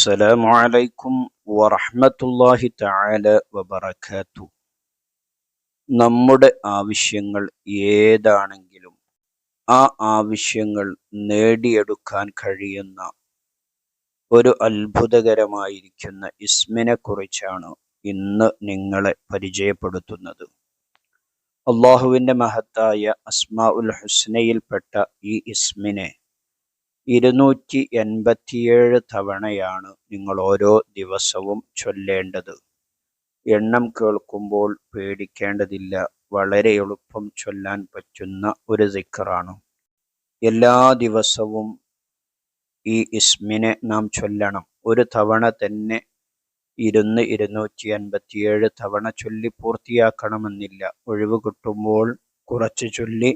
അസ്സലാമു അലൈക്കും വറഹ്മത്തുള്ളാഹി തആല വബറകാതുഹു. നമ്മുടെ ആവശ്യങ്ങൾ ഏതാണെങ്കിലും ആ ആവശ്യങ്ങൾ നേടിയെടുക്കാൻ കഴിയുന്ന ഒരു അത്ഭുതകരമായിരിക്കുന്ന ഇസ്മിനെ കുറിച്ചാണ് ഇന്ന് നിങ്ങളെ പരിചയപ്പെടുത്തുന്നത്. അള്ളാഹുവിൻ്റെ മഹത്തായ അസ്മാഉൽ ഹുസ്നയിൽപ്പെട്ട ഈ ഇസ്മിനെ 287 തവണയാണ് നിങ്ങൾ ഓരോ ദിവസവും ചൊല്ലേണ്ടത്. എണ്ണം കേൾക്കുമ്പോൾ പേടിക്കേണ്ടതില്ല, വളരെ എളുപ്പം ചൊല്ലാൻ പറ്റുന്ന ഒരു ദിക്റാണ്. എല്ലാ ദിവസവും ഈ ഇസ്മിനെ നാം ചൊല്ലണം. ഒരു തവണ തന്നെ 287 തവണ ചൊല്ലി പൂർത്തിയാക്കണമെന്നില്ല. ഒഴിവ് കിട്ടുമ്പോൾ കുറച്ച് ചൊല്ലി,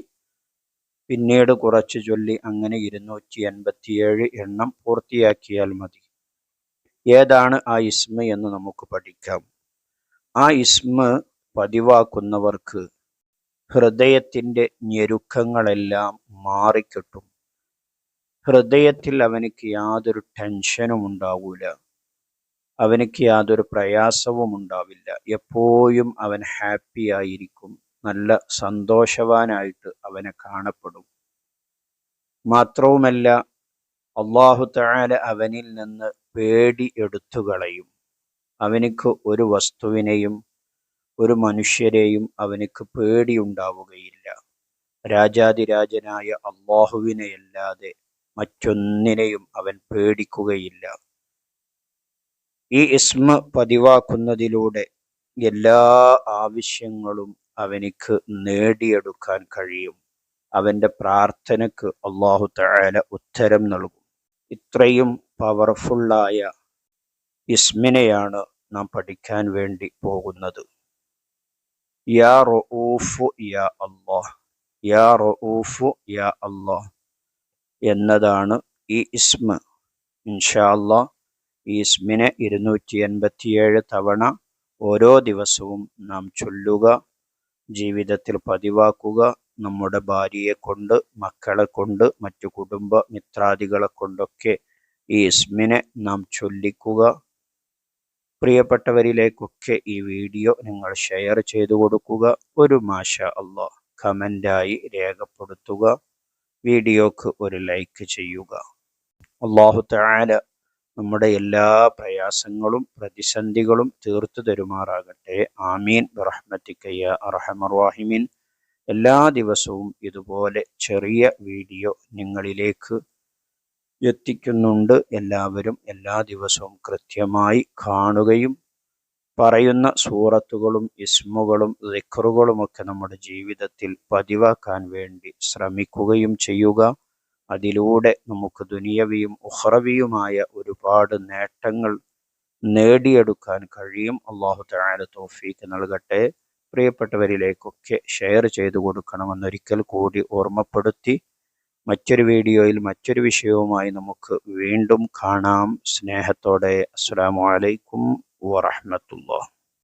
പിന്നീട് കുറച്ച് ചൊല്ലി, അങ്ങനെ 287 എണ്ണം പൂർത്തിയാക്കിയാൽ മതി. ഏതാണ് ആ ഇസ്മ എന്ന് നമുക്ക് പഠിക്കാം. ആ ഇസ്മ പതിവാക്കുന്നവർക്ക് ഹൃദയത്തിൻ്റെ ഞെരുക്കങ്ങളെല്ലാം മാറിക്കിട്ടും. ഹൃദയത്തിൽ അവനക്ക് യാതൊരു ടെൻഷനും ഉണ്ടാവില്ല, അവനക്ക് യാതൊരു പ്രയാസവും ഉണ്ടാവില്ല. എപ്പോഴും അവൻ ഹാപ്പി ആയിരിക്കും, നല്ല സന്തോഷവാനായിട്ട് അവനെ കാണപ്പെടും. മാത്രവുമല്ല, അല്ലാഹു തആല അവനിൽ നിന്ന് പേടി എടുത്തു കളയും. അവനക്ക് ഒരു വസ്തുവിനെയും ഒരു മനുഷ്യരെയും അവനക്ക് പേടിയുണ്ടാവുകയില്ല. രാജാതിരാജനായ അല്ലാഹുവിനെയല്ലാതെ മറ്റൊന്നിനെയും അവൻ പേടിക്കുകയില്ല. ഈ ഇസ്മ പതിവാക്കുന്നതിലൂടെ എല്ലാ ആവശ്യങ്ങളും അവനിക്ക് നേടിയെടുക്കാൻ കഴിയും. അവൻ്റെ പ്രാർത്ഥനയ്ക്ക് അല്ലാഹു തആല ഉത്തരം നൽകും. ഇത്രയും പവർഫുള്ളായ ഇസ്മിനെയാണ് നാം പഠിക്കാൻ വേണ്ടി പോകുന്നത്. യാ റഊഫ് യാ അല്ലാഹ്, യാ റഊഫ് യാ അല്ലാഹ് എന്നതാണ് ഈ ഇസ്മ. ഇൻഷാ അല്ലാഹ് ഈ ഇസ്മിനെ 287 തവണ ഓരോ ദിവസവും നാം ചൊല്ലുക, ജീവിതത്തിൽ പതിവാക്കുക. നമ്മുടെ ഭാര്യയെ കൊണ്ട്, മക്കളെ കൊണ്ട്, മറ്റു കുടുംബ മിത്രാദികളെ കൊണ്ടൊക്കെ ഈ ഇസ്മിനെ നാം ചൊല്ലിക്കുക. പ്രിയപ്പെട്ടവരിലേക്കൊക്കെ ഈ വീഡിയോ നിങ്ങൾ ഷെയർ ചെയ്തു കൊടുക്കുക. ഒരു മാഷാ അല്ലാഹ് കമൻ്റായി രേഖപ്പെടുത്തുക. വീഡിയോക്ക് ഒരു ലൈക്ക് ചെയ്യുക. അല്ലാഹു തആല നമ്മുടെ എല്ലാ പ്രയാസങ്ങളും പ്രതിസന്ധികളും തീർത്തു തരുമാറാകട്ടെ. ആമീൻ ബിറഹ്മതിക യാ അർഹമർ റഹീമീൻ. എല്ലാ ദിവസവും ഇതുപോലെ ചെറിയ വീഡിയോ നിങ്ങളിലേക്ക് എത്തിക്കുന്നുണ്ട്. എല്ലാവരും എല്ലാ ദിവസവും കൃത്യമായി കാണുകയും പറയുന്ന സൂറത്തുകളും ഇസ്മുകളും ദിക്റുകളുമൊക്കെ നമ്മുടെ ജീവിതത്തിൽ പതിവാക്കാൻ വേണ്ടി ശ്രമിക്കുകയും ചെയ്യുക. അതിലൂടെ നമുക്ക് ദുനിയവിയും ഉഖ്റവിയുമായ ഒരുപാട് നേട്ടങ്ങൾ നേടിയെടുക്കാൻ കഴിയും. അല്ലാഹു തആല തൗഫീഖ് നൽകട്ടെ. പ്രിയപ്പെട്ടവരിലേക്കൊക്കെ ഷെയർ ചെയ്തു കൊടുക്കണമെന്നൊരിക്കൽ കൂടി ഓർമ്മപ്പെടുത്തി, മറ്റൊരു വീഡിയോയിൽ മറ്റൊരു വിഷയവുമായി നമുക്ക് വീണ്ടും കാണാം. സ്നേഹത്തോടെ അസ്സലാമു അലൈക്കും വറഹ്മത്തുള്ളാഹി.